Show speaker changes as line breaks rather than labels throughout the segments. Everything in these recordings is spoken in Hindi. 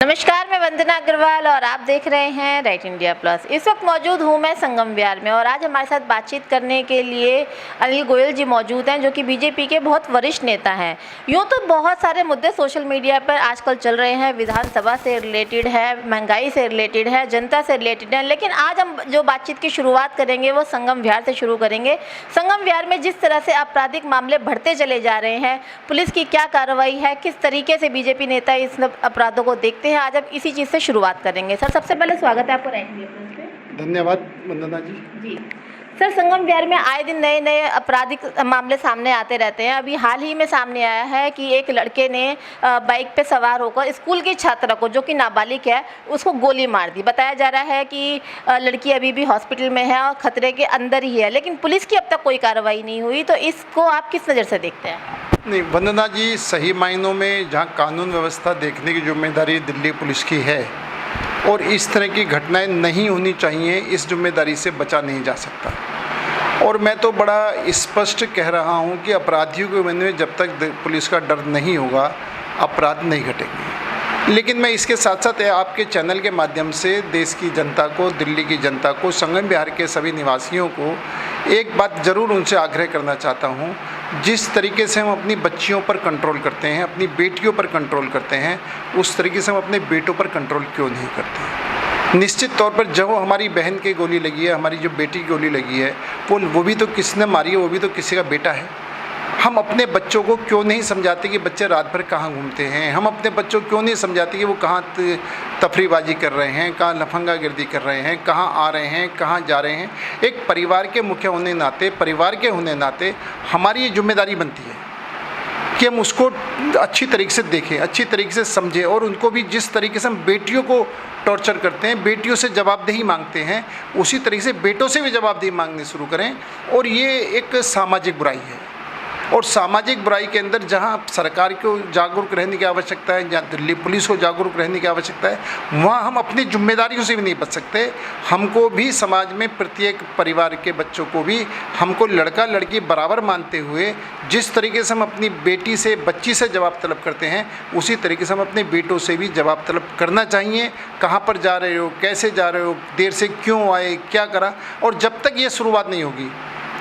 नमस्कार, मैं वंदना अग्रवाल और आप देख रहे हैं राइट इंडिया प्लस। इस वक्त मौजूद हूं मैं संगम विहार में और आज हमारे साथ बातचीत करने के लिए अनिल गोयल जी मौजूद हैं, जो कि बीजेपी के बहुत वरिष्ठ नेता हैं। यूँ तो बहुत सारे मुद्दे सोशल मीडिया पर आजकल चल रहे हैं, विधानसभा से रिलेटेड है, महंगाई से रिलेटेड है, जनता से रिलेटेड है, लेकिन आज हम जो बातचीत की शुरुआत करेंगे वो संगम विहार से शुरू करेंगे। संगम विहार में जिस तरह से आपराधिक मामले बढ़ते चले जा रहे हैं, पुलिस की क्या कार्रवाई है, किस तरीके से बीजेपी नेता इस अपराधों को देखते हैं, आज अब इसी चीज़ से शुरुआत करेंगे। सर, सबसे पहले स्वागत है आपको राइट इंडिया प्लस पे।
धन्यवाद वंदना जी।
जी सर, संगम विहार में आए दिन नए नए आपराधिक मामले सामने आते रहते हैं। अभी हाल ही में सामने आया है कि एक लड़के ने बाइक पे सवार होकर स्कूल की छात्रा को, जो कि नाबालिग है, उसको गोली मार दी। बताया जा रहा है कि लड़की अभी भी हॉस्पिटल में है और खतरे के अंदर ही है, लेकिन पुलिस की अब तक कोई कार्रवाई नहीं हुई। तो इसको आप किस नज़र से देखते हैं?
नहीं वंदना जी, सही मायनों में जहाँ कानून व्यवस्था देखने की जिम्मेदारी दिल्ली पुलिस की है और इस तरह की घटनाएं नहीं होनी चाहिए, इस जिम्मेदारी से बचा नहीं जा सकता। और मैं तो बड़ा स्पष्ट कह रहा हूँ कि अपराधियों के मन में जब तक पुलिस का डर नहीं होगा, अपराध नहीं घटेंगे। लेकिन मैं इसके साथ साथ आपके चैनल के माध्यम से देश की जनता को, दिल्ली की जनता को, संगम विहार के सभी निवासियों को एक बात ज़रूर उनसे आग्रह करना चाहता हूँ। जिस तरीके से हम अपनी बच्चियों पर कंट्रोल करते हैं, अपनी बेटियों पर कंट्रोल करते हैं, उस तरीके से हम अपने बेटों पर कंट्रोल क्यों नहीं करते हैं? निश्चित तौर पर जब हमारी बहन की गोली लगी है, हमारी जो बेटी की गोली लगी है, वो भी तो किसने मारी है, वो भी तो किसी का बेटा है। हम अपने बच्चों को क्यों नहीं समझाते कि बच्चे रात भर कहाँ घूमते हैं? हम अपने बच्चों को क्यों नहीं समझाते कि वो कहाँ तफरीबाजी कर रहे हैं, कहाँ लफंगागिर्दी कर रहे हैं, कहाँ आ रहे हैं, कहाँ जा रहे हैं? एक परिवार के मुखिया होने नाते, परिवार के होने नाते हमारी ये जिम्मेदारी बनती है कि हम उसको अच्छी तरीके से देखें, अच्छी तरीके से समझें। और उनको भी जिस तरीके से हम बेटियों को टॉर्चर करते हैं, बेटियों से जवाबदेही मांगते हैं, उसी तरीके से बेटों से भी जवाबदेही मांगनी शुरू करें। और ये एक सामाजिक बुराई है, और सामाजिक बुराई के अंदर जहां सरकार को जागरूक रहने की आवश्यकता है, जहां दिल्ली पुलिस को जागरूक रहने की आवश्यकता है, वहां हम अपनी जिम्मेदारियों से भी नहीं बच सकते। हमको भी समाज में प्रत्येक परिवार के बच्चों को भी हमको लड़का लड़की बराबर मानते हुए जिस तरीके से हम अपनी बेटी से, बच्ची से जवाब तलब करते हैं, उसी तरीके से हम अपने बेटों से भी जवाब तलब करना चाहिए। कहाँ पर जा रहे हो, कैसे जा रहे हो, देर से क्यों आए, क्या करा? और जब तक ये शुरुआत नहीं होगी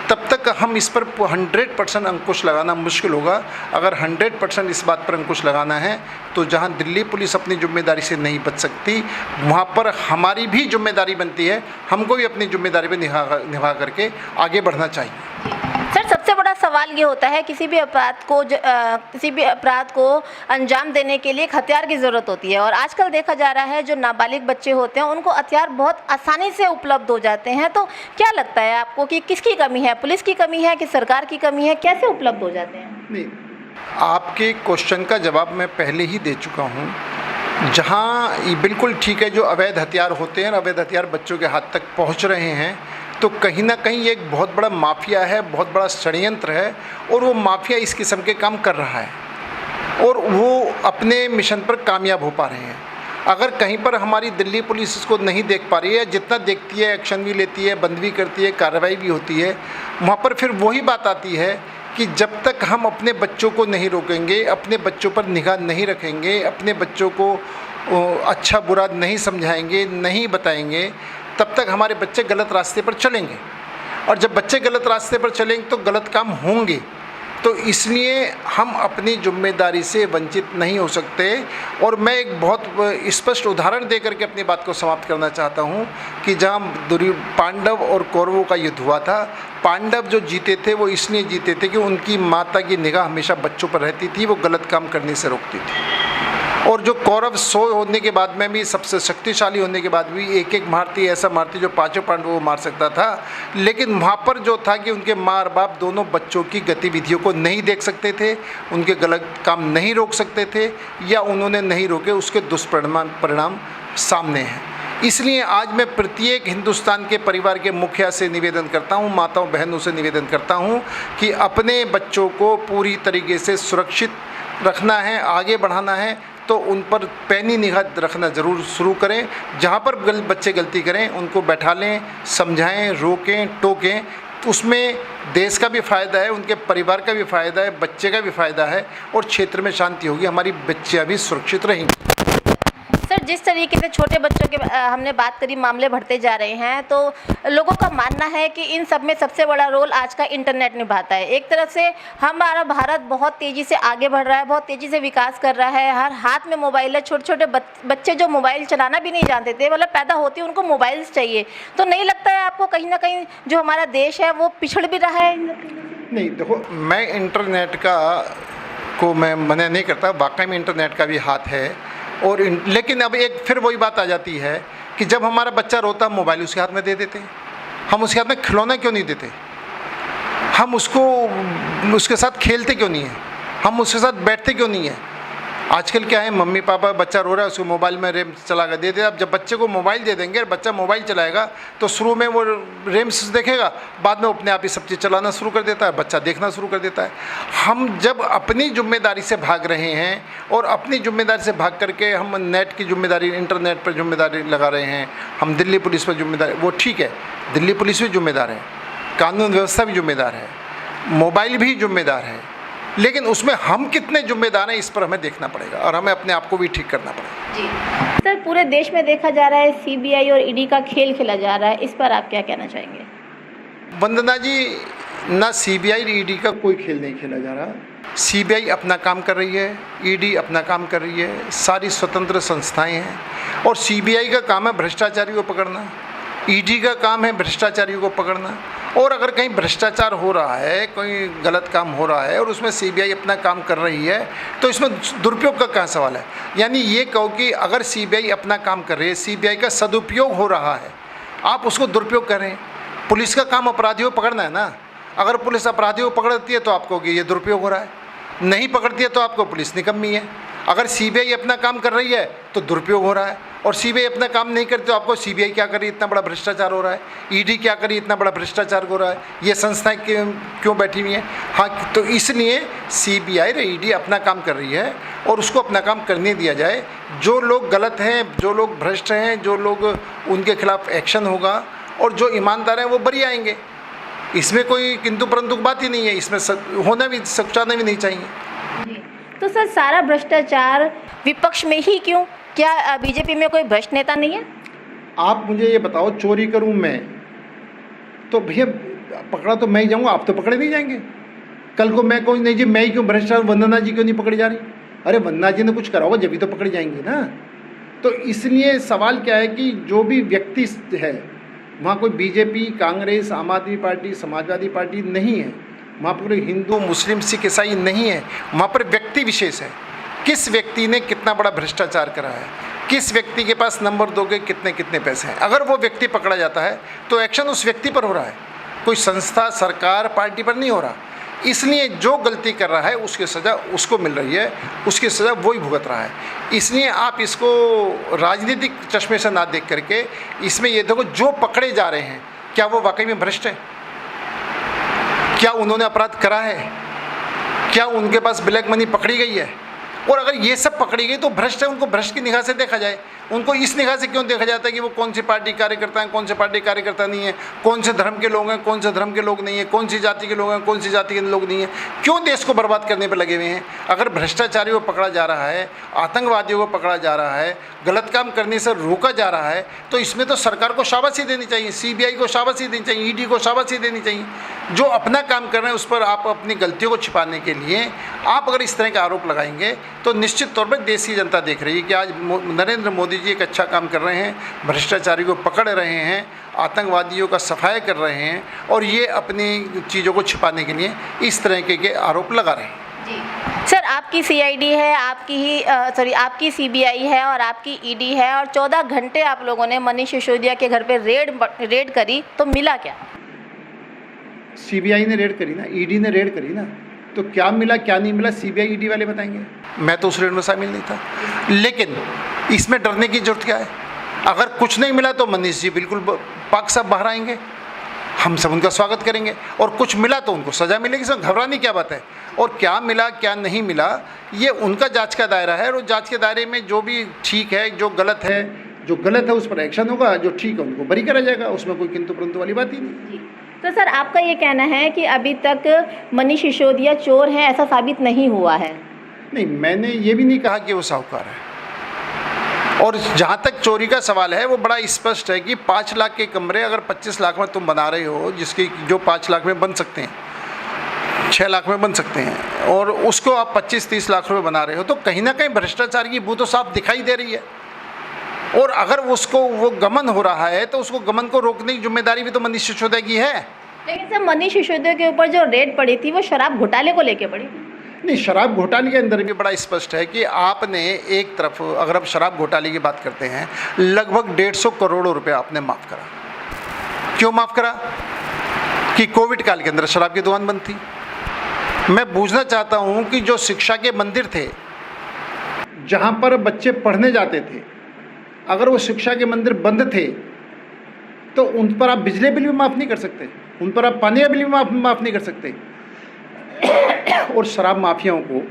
तब तक हम इस पर 100% अंकुश लगाना मुश्किल होगा। अगर 100% इस बात पर अंकुश लगाना है तो जहां दिल्ली पुलिस अपनी जिम्मेदारी से नहीं बच सकती, वहां पर हमारी भी जिम्मेदारी बनती है। हमको भी अपनी जिम्मेदारी पर निभा करके आगे बढ़ना चाहिए।
सर, सबसे बड़ा सवाल ये होता है, किसी भी अपराध को अंजाम देने के लिए एक हथियार की ज़रूरत होती है, और आजकल देखा जा रहा है जो नाबालिग बच्चे होते हैं उनको हथियार बहुत आसानी से उपलब्ध हो जाते हैं। तो क्या लगता है आपको कि किसकी कमी है? पुलिस की कमी है कि सरकार की कमी है? कैसे उपलब्ध हो जाते हैं?
नहीं, आपके क्वेश्चन का जवाब मैं पहले ही दे चुका हूँ। जहाँ ये बिल्कुल ठीक है, जो अवैध हथियार होते हैं, अवैध हथियार बच्चों के हाथ तक पहुँच रहे हैं, तो कहीं ना कहीं एक बहुत बड़ा माफिया है, बहुत बड़ा षड्यंत्र है, और वो माफिया इस किस्म के काम कर रहा है और वो अपने मिशन पर कामयाब हो पा रहे हैं। अगर कहीं पर हमारी दिल्ली पुलिस इसको नहीं देख पा रही है, जितना देखती है एक्शन भी लेती है, बंद भी करती है, कार्रवाई भी होती है, वहाँ पर फिर वही बात आती है कि जब तक हम अपने बच्चों को नहीं रोकेंगे, अपने बच्चों पर निगाह नहीं रखेंगे, अपने बच्चों को अच्छा बुरा नहीं समझाएंगे, नहीं बताएंगे, तब तक हमारे बच्चे गलत रास्ते पर चलेंगे। और जब बच्चे गलत रास्ते पर चलेंगे तो गलत काम होंगे। तो इसलिए हम अपनी जिम्मेदारी से वंचित नहीं हो सकते। और मैं एक बहुत स्पष्ट उदाहरण दे करके अपनी बात को समाप्त करना चाहता हूँ कि जहाँ पांडव और कौरवों का युद्ध हुआ था, पांडव जो जीते थे वो इसलिए जीते थे कि उनकी माता की निगाह हमेशा बच्चों पर रहती थी, वो गलत काम करने से रोकती थी। और जो कौरव 100 होने के बाद में भी, सबसे शक्तिशाली होने के बाद भी, एक एक मारती ऐसा मारती जो पांचों पांडवों को मार सकता था। लेकिन वहाँ पर जो था कि उनके माँ और बाप दोनों बच्चों की गतिविधियों को नहीं देख सकते थे, उनके गलत काम नहीं रोक सकते थे, या उन्होंने नहीं रोके, उसके दुष्परिणाम सामने हैं। इसलिए आज मैं प्रत्येक हिंदुस्तान के परिवार के मुखिया से निवेदन करता हूँ, माताओं बहनों से निवेदन करता हूँ कि अपने बच्चों को पूरी तरीके से सुरक्षित रखना है, आगे बढ़ाना है, तो उन पर पैनी निगाह रखना ज़रूर शुरू करें। जहाँ पर बच्चे गलती करें उनको बैठा लें, समझाएं, रोकें, टोकें। उसमें देश का भी फ़ायदा है, उनके परिवार का भी फ़ायदा है, बच्चे का भी फ़ायदा है, और क्षेत्र में शांति होगी, हमारी बच्चियाँ भी सुरक्षित रहेंगी।
सर, जिस तरीके से छोटे बच्चों के हमने बात करी, मामले बढ़ते जा रहे हैं, तो लोगों का मानना है कि इन सब में सबसे बड़ा रोल आज का इंटरनेट निभाता है। एक तरफ से हमारा भारत बहुत तेज़ी से आगे बढ़ रहा है, बहुत तेज़ी से विकास कर रहा है, हर हाथ में मोबाइल है। छोटे छोटे बच्चे जो मोबाइल चलाना भी नहीं जानते थे, मतलब पैदा होते उनको मोबाइल्स चाहिए। तो नहीं लगता है आपको कहीं ना कहीं जो हमारा देश है वो पिछड़ भी रहा है?
नहीं, देखो, मैं इंटरनेट को मैं मना नहीं करता, वाकई में इंटरनेट का भी हाथ है। और लेकिन अब एक फिर वही बात आ जाती है कि जब हमारा बच्चा रोता हम मोबाइल उसके हाथ में दे देते हैं। हम उसके हाथ में खिलौना क्यों नहीं देते? हम उसके साथ खेलते क्यों नहीं हैं? हम उसके साथ बैठते क्यों नहीं हैं? आजकल क्या है, मम्मी पापा, बच्चा रो रहा है उसको मोबाइल में रेम्स चला कर दे दे। अब जब बच्चे को मोबाइल दे देंगे, बच्चा मोबाइल चलाएगा तो शुरू में वो रेम्स देखेगा, बाद में अपने आप ही सब चीज़ चलाना शुरू कर देता है, बच्चा देखना शुरू कर देता है। हम जब अपनी जिम्मेदारी से भाग रहे हैं और अपनी जिम्मेदारी से भाग करके हम नेट की जिम्मेदारी, इंटरनेट पर जिम्मेदारी लगा रहे हैं, हम दिल्ली पुलिस पर जिम्मेदारी, वो ठीक है, दिल्ली पुलिस भी जिम्मेदार है, कानून व्यवस्था भी जिम्मेदार है, मोबाइल भी जिम्मेदार है, लेकिन उसमें हम कितने जिम्मेदार हैं इस पर हमें देखना पड़ेगा और हमें अपने आप को भी ठीक करना पड़ेगा।
जी सर, पूरे देश में देखा जा रहा है सीबीआई और ईडी का खेल खेला जा रहा है, इस पर आप क्या कहना चाहेंगे?
वंदना जी, ना सीबीआई ईडी का कोई खेल नहीं खेला जा रहा। सीबीआई अपना काम कर रही है, ईडी अपना काम कर रही है, सारी स्वतंत्र संस्थाएं हैं। और सीबीआई का काम है भ्रष्टाचारियों को पकड़ना, ईडी का काम है भ्रष्टाचारियों को पकड़ना। और अगर कहीं भ्रष्टाचार हो रहा है, कोई गलत काम हो रहा है और उसमें सीबीआई अपना काम कर रही है, तो इसमें दुरुपयोग का क्या सवाल है? यानी ये कहो कि अगर सीबीआई अपना काम कर रही है, सीबीआई का सदुपयोग हो रहा है, आप उसको दुरुपयोग कर रहे हैं। पुलिस का काम अपराधियों को पकड़ना है ना। अगर पुलिस अपराधियों को पकड़ती है तो आपको कि ये दुरुपयोग हो रहा है, नहीं पकड़ती है तो आपको पुलिस निकम्मी है। अगर सीबीआई अपना काम कर रही है तो दुरुपयोग हो रहा है, और सीबीआई अपना काम नहीं करती तो आपको सीबीआई क्या करी इतना बड़ा भ्रष्टाचार हो रहा है, ईडी क्या करी इतना बड़ा भ्रष्टाचार हो रहा है, ये संस्थाएं क्यों बैठी हुई हैं? हाँ, तो इसलिए सीबीआई और ईडी अपना काम कर रही है और उसको अपना काम करने दिया जाए। जो लोग गलत हैं, जो लोग भ्रष्ट हैं, जो लोग, उनके खिलाफ एक्शन होगा और जो ईमानदार हैं वो बरी आएंगे। इसमें कोई किंतु परंतु बात ही नहीं है, इसमें होना भी, सचाना भी नहीं चाहिए।
तो सर, सारा भ्रष्टाचार विपक्ष में ही क्यों? क्या बीजेपी में कोई भ्रष्ट नेता नहीं है?
आप मुझे ये बताओ, चोरी करूं मैं तो भैया पकड़ा तो मैं ही जाऊंगा, आप तो पकड़े नहीं जाएंगे। कल को मैं कहूँ नहीं जी मैं ही क्यों भ्रष्टाचार, वंदना जी क्यों नहीं पकड़ी जा रही? अरे वंदना जी ने कुछ करा होगा जब भी तो पकड़ी जाएंगी ना। तो इसलिए सवाल क्या है कि जो भी व्यक्ति है वहाँ कोई बीजेपी, कांग्रेस, आम आदमी पार्टी, समाजवादी पार्टी नहीं है, वहाँ पर हिंदू, मुस्लिम, सिख, ईसाई नहीं है, वहाँ पर व्यक्ति विशेष है। किस व्यक्ति ने कितना बड़ा भ्रष्टाचार करा है, किस व्यक्ति के पास नंबर दोगे कितने कितने पैसे हैं, अगर वो व्यक्ति पकड़ा जाता है तो एक्शन उस व्यक्ति पर हो रहा है, कोई संस्था, सरकार, पार्टी पर नहीं हो रहा। इसलिए जो गलती कर रहा है उसकी सज़ा उसको मिल रही है, उसकी सज़ा वही भुगत रहा है। इसलिए आप इसको राजनीतिक चश्मे से ना देख करके इसमें ये देखो, जो पकड़े जा रहे हैं क्या वो वाकई में भ्रष्ट है? क्या उन्होंने अपराध करा है? क्या उनके पास ब्लैक मनी पकड़ी गई है? और अगर ये सब पकड़ी गई तो भ्रष्ट है, उनको भ्रष्ट की निगाह से देखा जाए। उनको इस निगाह से क्यों देखा जाता है कि वो कौन सी पार्टी कार्यकर्ता हैं, कौन से पार्टी कार्यकर्ता नहीं है, कौन से धर्म के लोग हैं, कौन से धर्म के लोग नहीं है, कौन सी जाति के लोग हैं, कौन सी जाति के लोग नहीं है? क्यों देश को बर्बाद करने पर लगे हुए हैं? अगर भ्रष्टाचारियों को पकड़ा जा रहा है, आतंकवादियों को पकड़ा जा रहा है, गलत काम करने से रोका जा रहा है, तो इसमें तो सरकार को शाबाशी देनी चाहिए, सीबीआई को शाबाशी देनी चाहिए, ईडी को शाबाशी देनी चाहिए। जो अपना काम कर रहे हैं उस पर आप अपनी गलतियों को छिपाने के लिए आप अगर इस तरह के आरोप लगाएंगे तो निश्चित तौर पर देश की जनता देख रही है कि आज नरेंद्र मोदी जी एक अच्छा काम कर रहे हैं, भ्रष्टाचारी को पकड़ रहे हैं, आतंकवादियों का सफाया कर रहे हैं, और ये अपनी चीज़ों को छिपाने के लिए इस तरह के आरोप लगा रहे हैं।
जी सर, आपकी सीआईडी है, आपकी सीबीआई है और आपकी ईडी है, और 14 घंटे आप लोगों ने मनीष सिसोदिया के घर पे रेड करी, तो मिला क्या?
सीबीआई ने रेड करी ना, ईडी ने रेड करी ना, तो क्या मिला क्या नहीं मिला सीबीआई ईडी वाले बताएंगे। मैं तो उस रेड में शामिल नहीं था, लेकिन इसमें डरने की जरूरत क्या है? अगर कुछ नहीं मिला तो मनीष जी बिल्कुल पाक साहब बाहर आएंगे, हम सब उनका स्वागत करेंगे, और कुछ मिला तो उनको सज़ा मिलेगी। इसमें घबराने की क्या बात है? और क्या मिला क्या नहीं मिला ये उनका जांच का दायरा है, और जांच के दायरे में जो भी ठीक है, जो गलत है उस पर एक्शन होगा, जो ठीक है उनको बरी करा जाएगा, उसमें कोई किंतु परंतु वाली बात ही नहीं।
तो सर, आपका ये कहना है कि अभी तक मनीष सिसोदिया चोर है, ऐसा साबित नहीं हुआ है?
नहीं, मैंने ये भी नहीं कहा कि वो साहूकार है। और जहाँ तक चोरी का सवाल है वो बड़ा स्पष्ट है कि 5 लाख के कमरे अगर 25 लाख में तुम बना रहे हो, जिसकी जो 5 लाख में बन सकते हैं, 6 लाख में बन सकते हैं, और उसको आप 25-30 लाख रुपए बना रहे हो, तो कहीं ना कहीं भ्रष्टाचार की बू तो साफ दिखाई दे रही है। और अगर उसको वो गमन हो रहा है तो उसको गमन को रोकने की जिम्मेदारी भी तो मनीष सिसोदिया की है।
लेकिन सर, मनीष सिसोदिया के ऊपर जो रेड पड़ी थी वो शराब घोटाले को लेके पड़ी।
नहीं, शराब घोटाले के अंदर भी बड़ा स्पष्ट है कि आपने एक तरफ, अगर आप शराब घोटाले की बात करते हैं, लगभग 150 करोड़ रुपए आपने माफ़ करा। क्यों माफ़ करा? कि कोविड काल के अंदर शराब की दुकान बंद थी। मैं पूछना चाहता हूं कि जो शिक्षा के मंदिर थे, जहां पर बच्चे पढ़ने जाते थे, अगर वो शिक्षा के मंदिर बंद थे तो उन पर आप बिजली बिल भी माफ़ नहीं कर सकते, उन पर आप पानी का बिल भी माफ़ नहीं कर सकते। और शराब माफियाओं को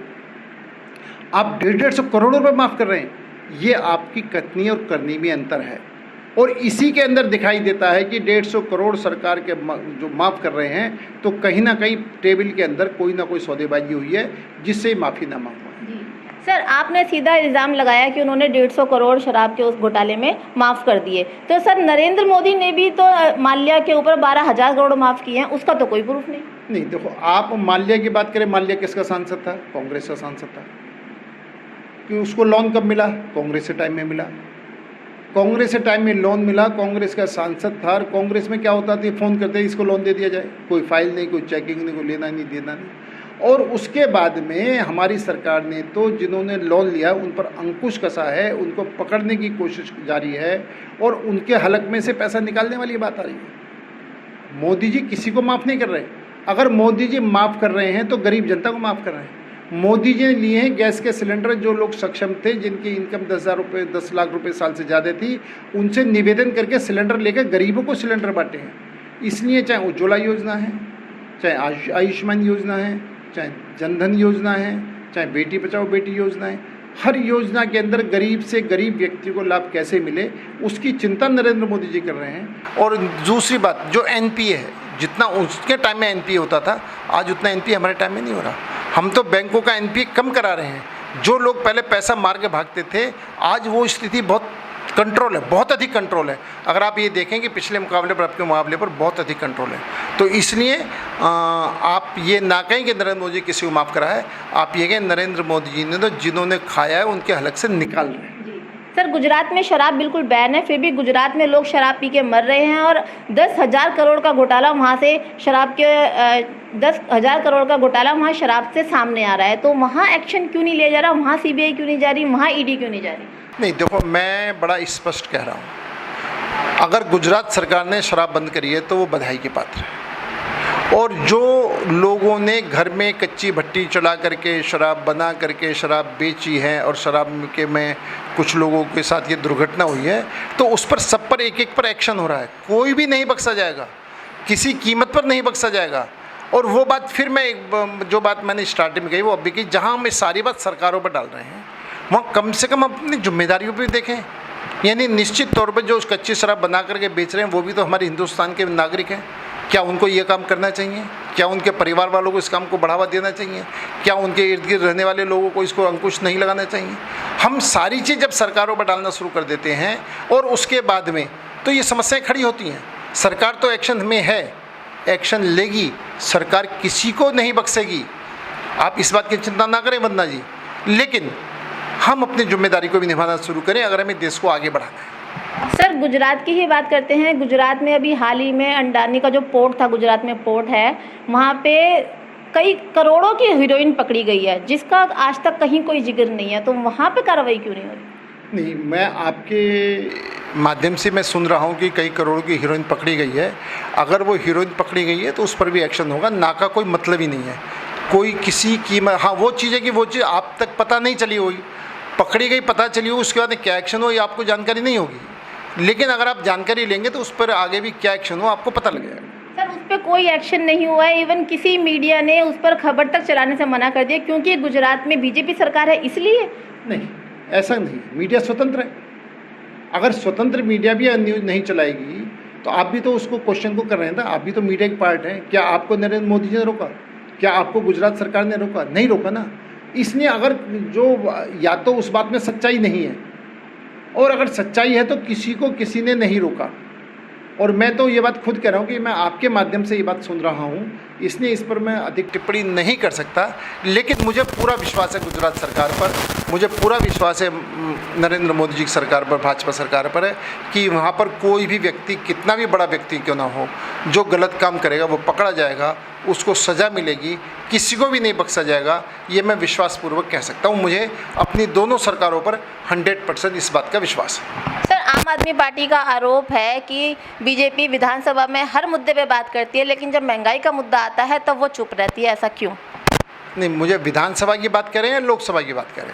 आप 150 करोड़ रुपए माफ़ कर रहे हैं। ये आपकी कथनी और करनी में अंतर है, और इसी के अंदर दिखाई देता है कि 150 करोड़ सरकार के जो माफ़ कर रहे हैं, तो कहीं ना कहीं टेबल के अंदर कोई ना कोई सौदेबाजी हुई है जिससे माफ़ीनामा हुआ है।
सर, आपने सीधा इल्ज़ाम लगाया कि उन्होंने 150 करोड़ शराब के उस घोटाले में माफ़ कर दिए, तो सर नरेंद्र मोदी ने भी तो माल्या के ऊपर 12,000 करोड़ माफ़ किए हैं, उसका तो कोई प्रूफ नहीं।
नहीं, देखो, आप माल्या की बात करें, माल्या किसका सांसद था? कांग्रेस का सांसद था। कि उसको लोन कब मिला? कांग्रेस के टाइम में मिला। कांग्रेस के टाइम में लोन मिला, कांग्रेस का सांसद था, और कांग्रेस में क्या होता था, फ़ोन करते इसको लोन दे दिया जाए, कोई फाइल नहीं, कोई चेकिंग नहीं, कोई लेना नहीं देना नहीं। और उसके बाद में हमारी सरकार ने तो जिन्होंने लोन लिया उन पर अंकुश कसा है, उनको पकड़ने की कोशिश जारी है, और उनके हलक में से पैसा निकालने वाली बात आ रही है। मोदी जी किसी को माफ़ नहीं कर रहे। अगर मोदी जी माफ़ कर रहे हैं तो गरीब जनता को माफ़ कर रहे हैं। मोदी जी ने लिए हैं गैस के सिलेंडर, जो लोग सक्षम थे, जिनकी इनकम 10 लाख रुपए साल से ज़्यादा थी, उनसे निवेदन करके सिलेंडर लेकर गरीबों को सिलेंडर बांटे हैं। इसलिए चाहे उज्ज्वला योजना है, चाहे आयुष्मान योजना है, चाहे जनधन योजना है, चाहे बेटी बचाओ बेटी योजना है, हर योजना के अंदर गरीब से गरीब व्यक्ति को लाभ कैसे मिले, उसकी चिंता नरेंद्र मोदी जी कर रहे हैं। और दूसरी बात, जो एनपीए है, जितना उसके टाइम में एनपीए होता था, आज उतना एनपीए हमारे टाइम में नहीं हो रहा। हम तो बैंकों का एनपीए कम करा रहे हैं। जो लोग पहले पैसा मार के भागते थे, आज वो स्थिति बहुत कंट्रोल है, बहुत अधिक कंट्रोल है। अगर आप ये देखें कि पिछले मुकाबले पर, आपके मुकाबले पर बहुत अधिक कंट्रोल है। तो इसलिए आप ये ना कहें कि नरेंद्र मोदी किसी को माफ़ करा है, आप ये कहें नरेंद्र मोदी जी ने तो जिन्होंने खाया है उनके हलक से निकाल रहे हैं।
सर, गुजरात में शराब बिल्कुल बैन है, फिर भी गुजरात में लोग शराब पी के मर रहे हैं, और 10,000 करोड़ का घोटाला वहाँ से शराब के 10,000 करोड़ का घोटाला वहाँ शराब से सामने आ रहा है। तो वहाँ एक्शन क्यों नहीं लिया जा रहा? वहाँ सीबीआई क्यों नहीं जा रही? वहाँ ईडी क्यों नहीं जा रही?
नहीं, देखो, मैं बड़ा स्पष्ट कह रहा हूँ, अगर गुजरात सरकार ने शराब बंद करी है तो वो बधाई के पात्र है। और जो लोगों ने घर में कच्ची भट्टी चला करके शराब बना करके शराब बेची है, और शराब के में कुछ लोगों के साथ ये दुर्घटना हुई है, तो उस पर सब पर एक एक पर एक्शन हो रहा है। कोई भी नहीं बख्शा जाएगा, किसी कीमत पर नहीं बख्शा जाएगा। और वो बात फिर मैं जो बात मैंने स्टार्टिंग में कही वो अभी की, जहाँ हम सारी बात सरकारों पर डाल रहे हैं, वहाँ कम से कम अपनी जिम्मेदारियों पर देखें। यानी निश्चित तौर पर जो उस कच्ची शराब बना करके बेच रहे हैं वो भी तो हमारे हिंदुस्तान के नागरिक हैं। क्या उनको ये काम करना चाहिए? क्या उनके परिवार वालों को इस काम को बढ़ावा देना चाहिए? क्या उनके इर्द गिर्द रहने वाले लोगों को इसको अंकुश नहीं लगाना चाहिए? हम सारी चीज़ जब सरकारों पर डालना शुरू कर देते हैं और उसके बाद में तो ये समस्याएं खड़ी होती हैं। सरकार तो एक्शन में है, एक्शन लेगी, सरकार किसी को नहीं बख्शेगी, आप इस बात की चिंता ना करें वंदना जी। लेकिन हम अपनी जिम्मेदारी को भी निभाना शुरू करें अगर हमें देश को आगे बढ़ाना है।
सर, गुजरात की ही बात करते हैं। गुजरात में अभी हाल ही में अंडानी का जो पोर्ट था, गुजरात में पोर्ट है, वहाँ पे कई करोड़ों की हीरोइन पकड़ी गई है, जिसका आज तक कहीं कोई जिक्र नहीं है। तो वहाँ पे कार्रवाई क्यों नहीं हो रही?
नहीं, मैं आपके माध्यम से मैं सुन रहा हूँ कि कई करोड़ों की हीरोइन पकड़ी गई है। अगर वो हीरोइन पकड़ी गई है तो उस पर भी एक्शन होगा, ना का कोई मतलब ही नहीं है। कोई किसी की, हाँ, वो चीज़ है कि वो चीज़ आप तक पता नहीं चली होगी, पकड़ी गई पता चली हो, उसके बाद क्या एक्शन हो ये आपको जानकारी नहीं होगी। लेकिन अगर आप जानकारी लेंगे तो उस पर आगे भी क्या एक्शन हो आपको पता लग जाएगा।
सर, उस पर कोई एक्शन नहीं हुआ है। इवन किसी मीडिया ने उस पर खबर तक चलाने से मना कर दिया, क्योंकि गुजरात में बीजेपी सरकार है इसलिए।
नहीं, ऐसा नहीं, मीडिया स्वतंत्र है। अगर स्वतंत्र मीडिया भी न्यूज़ नहीं चलाएगी तो आप भी तो उसको क्वेश्चन को कर रहे हैं ना, आप भी तो मीडिया की पार्ट हैं। क्या आपको नरेंद्र मोदी जी ने रोका? क्या आपको गुजरात सरकार ने रोका? नहीं रोका ना। इसलिए अगर जो या तो उस बात में सच्चाई नहीं है, और अगर सच्चाई है तो किसी को किसी ने नहीं रोका। और मैं तो ये बात खुद कह रहा हूँ कि मैं आपके माध्यम से ये बात सुन रहा हूँ, इसलिए इस पर मैं अधिक टिप्पणी नहीं कर सकता। लेकिन मुझे पूरा विश्वास है गुजरात सरकार पर, मुझे पूरा विश्वास है नरेंद्र मोदी जी की सरकार पर, भाजपा सरकार पर है कि वहाँ पर कोई भी व्यक्ति, कितना भी बड़ा व्यक्ति क्यों ना हो, जो गलत काम करेगा वो पकड़ा जाएगा, उसको सज़ा मिलेगी, किसी को भी नहीं बख्शा जाएगा। ये मैं विश्वासपूर्वक कह सकता हूँ। मुझे अपनी दोनों सरकारों पर 100% इस बात का विश्वास है।
सर, आम आदमी पार्टी का आरोप है कि बीजेपी विधानसभा में हर मुद्दे पे बात करती है, लेकिन जब महंगाई का मुद्दा आता है तब वो चुप रहती है, ऐसा क्यों?
नहीं, मुझे विधानसभा की बात करें या लोकसभा की बात करें?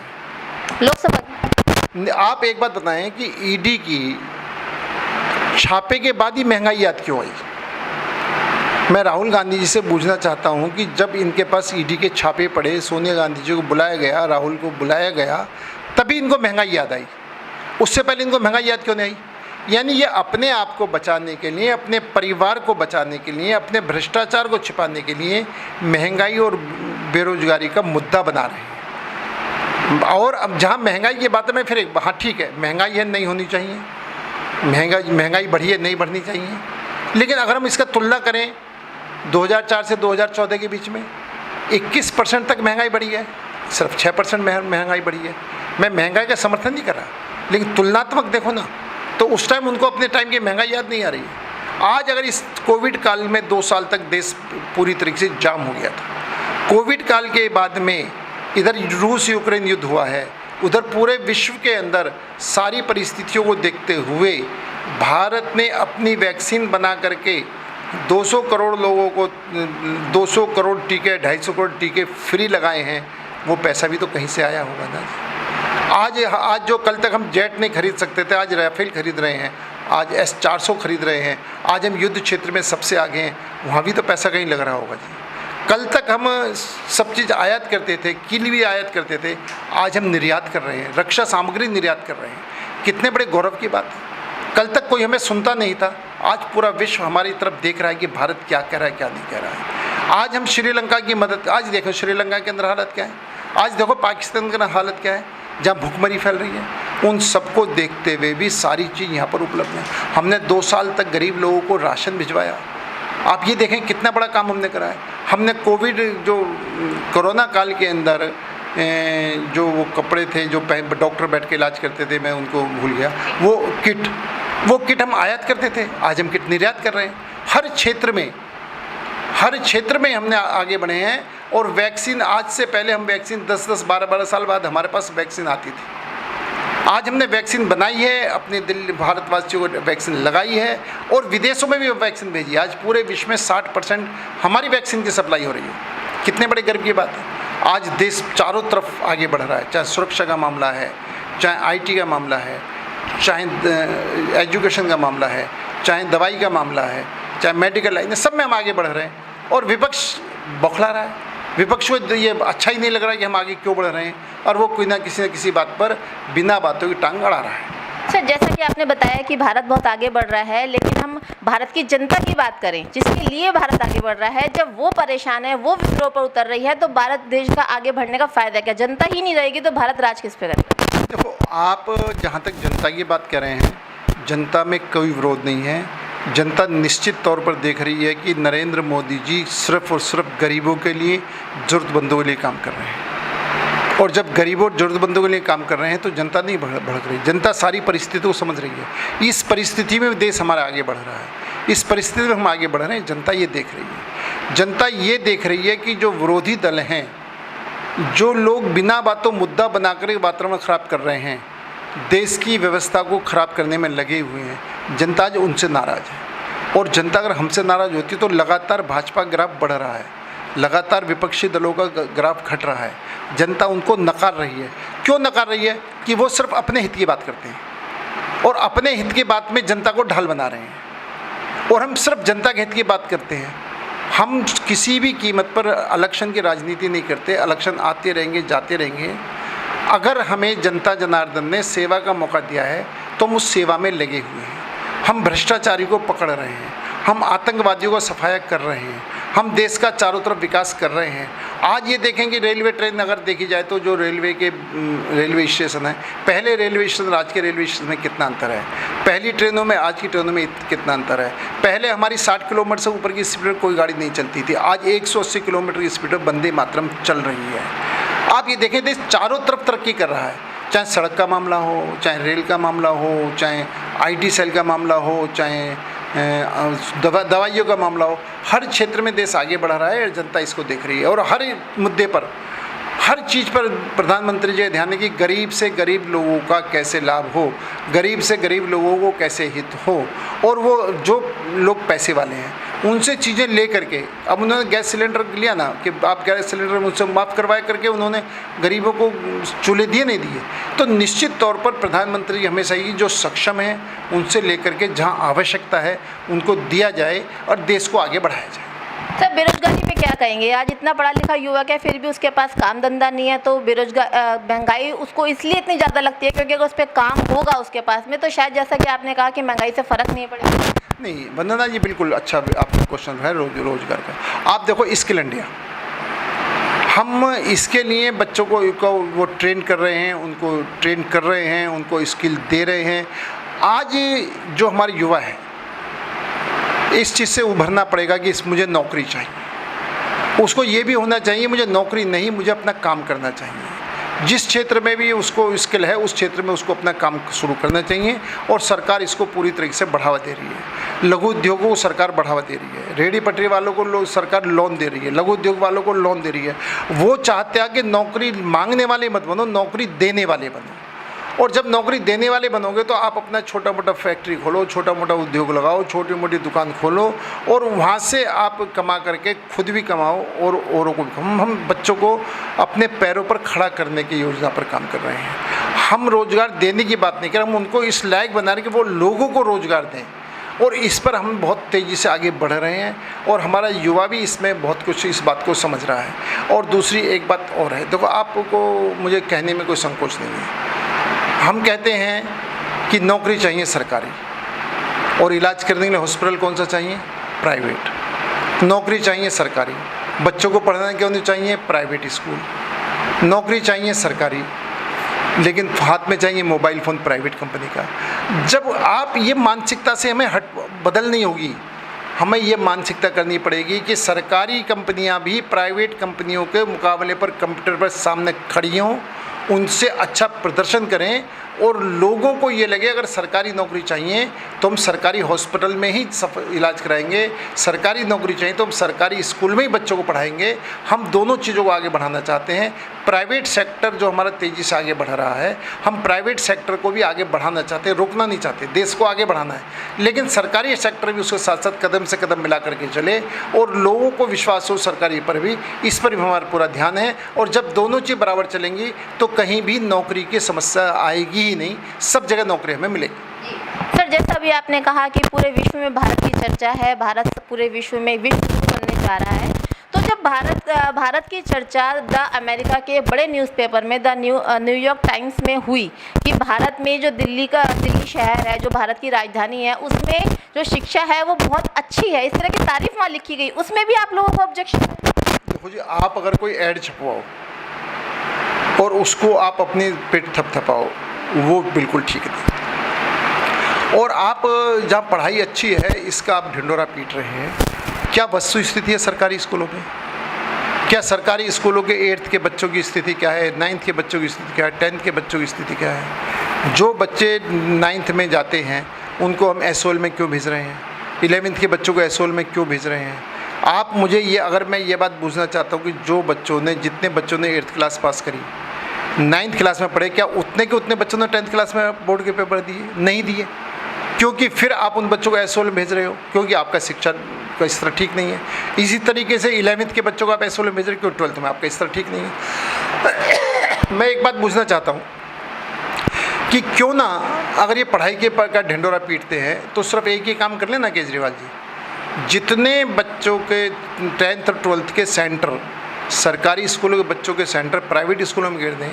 लोकसभा की।
आप एक बात बताएं कि ईडी की छापे के बाद ही महंगाई याद क्यों आई? मैं राहुल गांधी जी से पूछना चाहता हूं कि जब इनके पास ईडी के छापे पड़े, सोनिया गांधी जी को बुलाया गया, राहुल को बुलाया गया, तभी इनको महंगाई याद आई। उससे पहले इनको महंगाई याद क्यों नहीं आई? यानी ये अपने आप को बचाने के लिए, अपने परिवार को बचाने के लिए, अपने भ्रष्टाचार को छिपाने के लिए महंगाई और बेरोजगारी का मुद्दा बना रहे हैं। और अब जहाँ महंगाई की बात है, मैं फिर एक, हाँ ठीक है, महंगाई है, नहीं होनी चाहिए, महंगाई बढ़ी है, नहीं बढ़नी चाहिए। लेकिन अगर हम इसका तुलना करें 2004 से 2014 के बीच में 21% तक महंगाई बढ़ी है, सिर्फ 6% महंगाई बढ़ी है। मैं महंगाई का समर्थन नहीं कर रहा, लेकिन तुलनात्मक देखो ना, तो उस टाइम उनको अपने टाइम की महंगाई याद नहीं आ रही है। आज अगर इस कोविड काल में 2 साल तक देश पूरी तरीके से जाम हो गया था, कोविड काल के बाद में इधर रूस यूक्रेन युद्ध हुआ है, उधर पूरे विश्व के अंदर सारी परिस्थितियों को देखते हुए भारत ने अपनी वैक्सीन बना करके 200 करोड़ लोगों को 200 करोड़ टीके, 250 करोड़ टीके फ्री लगाए हैं। वो पैसा भी तो कहीं से आया होगा ना। आज जो कल तक हम जेट नहीं खरीद सकते थे, आज राफेल खरीद रहे हैं, आज S-400 खरीद रहे हैं, आज हम युद्ध क्षेत्र में सबसे आगे हैं, वहाँ भी तो पैसा कहीं लग रहा होगा जी। कल तक हम सब चीज़ आयात करते थे, किल भी आयात करते थे, आज हम निर्यात कर रहे हैं, रक्षा सामग्री निर्यात कर रहे हैं। कितने बड़े गौरव की बात है। कल तक कोई हमें सुनता नहीं था, आज पूरा विश्व हमारी तरफ देख रहा है कि भारत क्या कह रहा है, क्या नहीं कह रहा है। आज हम श्रीलंका की मदद, आज देखो श्रीलंका के अंदर हालत क्या है, आज देखो पाकिस्तान की हालत क्या है, जहाँ भूखमरी फैल रही है। उन सबको देखते हुए भी सारी चीज़ यहाँ पर उपलब्ध है। हमने 2 साल तक गरीब लोगों को राशन भिजवाया। आप ये देखें कितना बड़ा काम हमने करा है। हमने कोविड, जो कोरोना काल के अंदर जो वो कपड़े थे जो डॉक्टर बैठ के इलाज करते थे, मैं उनको भूल गया, वो किट हम आयात करते थे, आज हम किट निर्यात कर रहे हैं। हर क्षेत्र में हमने आगे बढ़े हैं। और वैक्सीन, आज से पहले हम वैक्सीन 10-10, 12-12 साल बाद हमारे पास वैक्सीन आती थी। आज हमने वैक्सीन बनाई है, अपने दिल्ली भारतवासियों को वैक्सीन लगाई है और विदेशों में भी वैक्सीन भेजी। आज पूरे विश्व में 60% हमारी वैक्सीन की सप्लाई हो रही है। कितने बड़े गर्व की बात है। आज देश चारों तरफ आगे बढ़ रहा है, चाहे सुरक्षा का मामला है, चाहे IT का मामला है, चाहे एजुकेशन का मामला है, चाहे दवाई का मामला है, चाहे मेडिकल लाइन है, सब में हम आगे बढ़ रहे हैं। और विपक्ष बौखला रहा है। विपक्ष को ये अच्छा ही नहीं लग रहा है कि हम आगे क्यों बढ़ रहे हैं, और वो कोई ना किसी बात पर बिना बातों की टांग अड़ा रहा है।
सर, जैसा कि आपने बताया कि भारत बहुत आगे बढ़ रहा है, लेकिन हम भारत की जनता की बात करें, जिसके लिए भारत आगे बढ़ रहा है, जब वो परेशान है, वो विद्रोह पर उतर रही है, तो भारत देश का आगे बढ़ने का फ़ायदा क्या? जनता ही नहीं रहेगी तो भारत राज किस पे करेगा?
देखो, आप जहाँ तक जनता की बात कर रहे हैं, जनता में कोई विरोध नहीं है। जनता निश्चित तौर पर देख रही है कि नरेंद्र मोदी जी सिर्फ और सिर्फ गरीबों के लिए, ज़रूरतमंदों के लिए काम कर रहे हैं। और जब गरीबों और ज़रूरतमंदों के लिए काम कर रहे हैं तो जनता नहीं भड़क रही, जनता सारी परिस्थितियों को समझ रही है। इस परिस्थिति में देश हमारा आगे बढ़ रहा है, इस परिस्थिति में हम आगे बढ़ रहे हैं, जनता ये देख रही है। जनता ये देख रही है कि जो विरोधी दल हैं, जो लोग बिना बातों मुद्दा बनाकर वातावरण ख़राब कर रहे हैं, देश की व्यवस्था को ख़राब करने में लगे हुए हैं, जनता आज उनसे नाराज़ है। और जनता अगर हमसे नाराज़ होती तो लगातार भाजपा ग्राफ बढ़ रहा है, लगातार विपक्षी दलों का ग्राफ घट रहा है। जनता उनको नकार रही है। क्यों नकार रही है? कि वो सिर्फ अपने हित की बात करते हैं और अपने हित की बात में जनता को ढाल बना रहे हैं। और हम सिर्फ जनता के हित की बात करते हैं। हम किसी भी कीमत पर इलेक्शन की राजनीति नहीं करते। इलेक्शन आते रहेंगे, जाते रहेंगे। अगर हमें जनता जनार्दन ने सेवा का मौका दिया है तो हम उस सेवा में लगे हुए हैं। हम भ्रष्टाचारी को पकड़ रहे हैं, हम आतंकवादियों को सफाया कर रहे हैं, हम देश का चारों तरफ विकास कर रहे हैं। आज ये देखें कि रेलवे ट्रेन अगर देखी जाए तो जो रेलवे स्टेशन है, पहले रेलवे स्टेशन आज के रेलवे स्टेशन में कितना अंतर है, पहली ट्रेनों में आज की ट्रेनों में कितना अंतर है। पहले हमारी 60 किलोमीटर से ऊपर की स्पीड पर कोई गाड़ी नहीं चलती थी, आज 180 किलोमीटर की स्पीड पर वंदे मातरम चल रही है। आप ये देखें देश चारों तरफ तरक्की कर रहा है, चाहे सड़क का मामला हो, चाहे रेल का मामला हो, चाहे IT सेल का मामला हो, चाहे दवाइयों का मामला हो, हर क्षेत्र में देश आगे बढ़ रहा है। जनता इसको देख रही है और हर मुद्दे पर, हर चीज़ पर प्रधानमंत्री जी का ध्यान है कि गरीब से गरीब लोगों का कैसे लाभ हो, गरीब से गरीब लोगों को कैसे हित हो। और वो जो लोग पैसे वाले हैं उनसे चीज़ें ले करके, अब उन्होंने गैस सिलेंडर लिया ना कि आप गैस सिलेंडर मुझसे माफ़ करवाए करके उन्होंने गरीबों को चूल्हे दिए नहीं दिए। तो निश्चित तौर पर प्रधानमंत्री जी हमेशा ही जो सक्षम है उनसे लेकर के जहाँ आवश्यकता है उनको दिया जाए और देश को आगे बढ़ाया जाए।
सर, बेरोजगारी पे क्या कहेंगे? आज इतना पढ़ा लिखा युवक है फिर भी उसके पास काम धंधा नहीं है, तो महंगाई उसको इसलिए इतनी ज़्यादा लगती है क्योंकि अगर उस पर काम होगा उसके पास में तो शायद जैसा कि आपने कहा कि महंगाई से फ़र्क नहीं पड़ेगा।
नहीं वंदना जी, बिल्कुल अच्छा आपका क्वेश्चन है रोजगार का। आप देखो स्किल इंडिया, हम इसके लिए बच्चों को वो ट्रेन कर रहे हैं, उनको ट्रेन कर रहे हैं, उनको स्किल दे रहे हैं। आज जो हमारे युवा है इस चीज़ से उभरना पड़ेगा कि मुझे नौकरी चाहिए, उसको ये भी होना चाहिए मुझे नौकरी नहीं, मुझे अपना काम करना चाहिए। जिस क्षेत्र में भी उसको स्किल है उस क्षेत्र में उसको अपना काम शुरू करना चाहिए और सरकार इसको पूरी तरीके से बढ़ावा दे रही है। लघु उद्योगों को सरकार बढ़ावा दे रही है, रेहड़ी पटरी वालों को सरकार लोन दे रही है, लघु उद्योग वालों को लोन दे रही है। वो चाहते हैं कि नौकरी मांगने वाले मत बनो, नौकरी देने वाले बनो। और जब नौकरी देने वाले बनोगे तो आप अपना छोटा मोटा फैक्ट्री खोलो, छोटा मोटा उद्योग लगाओ, छोटी मोटी दुकान खोलो और वहाँ से आप कमा करके खुद भी कमाओ और औरों को भी। हम बच्चों को अपने पैरों पर खड़ा करने की योजना पर काम कर रहे हैं। हम रोज़गार देने की बात नहीं कर रहे, हम उनको इस लायक बना रहे कि वो लोगों को रोज़गार दें और इस पर हम बहुत तेज़ी से आगे बढ़ रहे हैं और हमारा युवा भी इसमें बहुत कुछ इस बात को समझ रहा है। और दूसरी एक बात और है, देखो आपको मुझे कहने में कोई संकोच नहीं है, हम कहते हैं कि नौकरी चाहिए सरकारी और इलाज करने के लिए हॉस्पिटल कौन सा चाहिए? प्राइवेट। नौकरी चाहिए सरकारी, बच्चों को पढ़ाने के लिए चाहिए प्राइवेट स्कूल। नौकरी चाहिए सरकारी लेकिन हाथ में चाहिए मोबाइल फ़ोन प्राइवेट कंपनी का। जब आप ये मानसिकता से हमें बदल नहीं होगी, हमें ये मानसिकता करनी पड़ेगी कि सरकारी कंपनियां भी प्राइवेट कंपनियों के मुकाबले पर कंप्यूटर पर सामने खड़ी हों, उनसे अच्छा प्रदर्शन करें और लोगों को ये लगे अगर सरकारी नौकरी चाहिए तो हम सरकारी हॉस्पिटल में ही इलाज कराएंगे, सरकारी नौकरी चाहिए तो हम सरकारी स्कूल में ही बच्चों को पढ़ाएंगे। हम दोनों चीज़ों को आगे बढ़ाना चाहते हैं। प्राइवेट सेक्टर जो हमारा तेज़ी से आगे बढ़ रहा है, हम प्राइवेट सेक्टर को भी आगे बढ़ाना चाहते हैं, रोकना नहीं चाहते, देश को आगे बढ़ाना है। लेकिन सरकारी सेक्टर भी उसके साथ साथ कदम से कदम मिला करके चले और लोगों को विश्वास हो सरकारी पर भी, इस पर भी हमारा पूरा ध्यान है। और जब दोनों चीज़ बराबर चलेंगी तो कहीं भी नौकरी की समस्या आएगी ही नहीं, सब जगह नौकरी हमें मिलेगी।
सर, जैसा अभी आपने कहा कि पूरे विश्व में भारत की चर्चा है, भारत पूरे विश्व में विश्व बनने जा रहा है, तो जब भारत की चर्चा द अमेरिका के बड़े न्यूज़पेपर में द न्यूयॉर्क टाइम्स में हुई कि भारत में जो दिल्ली शहर है जो भारत की राजधानी है उसमें जो शिक्षा है वो बहुत अच्छी है, इस तरह की तारीफ वहाँ लिखी गई, उसमें भी आप लोगों को ऑब्जेक्शन?
देखो जी, आप अगर कोई ऐड छपवाओ और उसको आप अपनी पेट थपथपाओ वो बिल्कुल ठीक नहीं। और आप जहाँ पढ़ाई अच्छी है इसका आप ढिंडोरा पीट रहे हैं। क्या वस्तु स्थिति है सरकारी स्कूलों में? क्या सरकारी स्कूलों के 8th के बच्चों की स्थिति क्या है, 9th के बच्चों की स्थिति क्या है, 10th के बच्चों की स्थिति क्या है? जो बच्चे 9th में जाते हैं उनको हम एसओएल में क्यों भेज रहे हैं? 11th के बच्चों को एसओएल में क्यों भेज रहे हैं? आप मुझे ये, अगर मैं ये बात पूछना चाहता हूँ कि जितने बच्चों ने 8th क्लास पास करी, 9th क्लास में पढ़े, क्या उतने के उतने बच्चों ने 10th क्लास में बोर्ड के पेपर दिए? नहीं दिए। क्योंकि फिर आप उन बच्चों को एसओएल में भेज रहे हो, क्योंकि आपका शिक्षा का स्तर ठीक नहीं है। इसी तरीके से 11th के बच्चों को आप एसओएल में भेज रहे हो, क्योंकि 12th में आपका स्तर ठीक नहीं है। मैं एक बात पूछना चाहता हूँ कि क्यों ना, अगर ये पढ़ाई के का ढिंडोरा पीटते हैं तो सिर्फ एक ही काम कर लेना केजरीवाल जी, जितने बच्चों के 10th और 12th के सेंटर सरकारी स्कूलों के बच्चों के सेंटर प्राइवेट स्कूलों में गिर दें,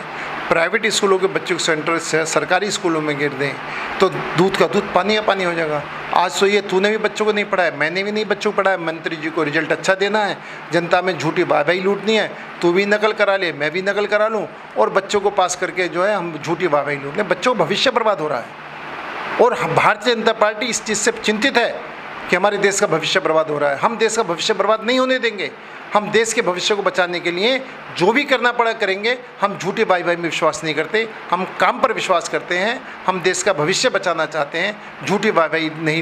प्राइवेट स्कूलों के बच्चों के सेंटर सरकारी स्कूलों में गिर दें, तो दूध का दूध पानी का पानी हो जाएगा। आज तो ये तूने भी बच्चों को नहीं पढ़ाया, मैंने भी नहीं बच्चों को पढ़ाया, मंत्री जी को रिजल्ट अच्छा देना है, जनता में झूठी वाहवाही लूटनी है, तू भी नकल करा ले, मैं भी नकल करा लूँ और बच्चों को पास करके जो है हम झूठी वाहवाही लूट लें। बच्चों का भविष्य बर्बाद हो रहा है और भारतीय जनता पार्टी इस चीज़ से चिंतित है कि हमारे देश का भविष्य बर्बाद हो रहा है। हम देश का भविष्य बर्बाद नहीं होने देंगे। हम देश के भविष्य को बचाने के लिए जो भी करना पड़ा करेंगे। हम झूठी वाहवाही में विश्वास नहीं करते, हम काम पर विश्वास करते हैं। हम देश का भविष्य बचाना चाहते हैं, झूठी वाहवाही नहीं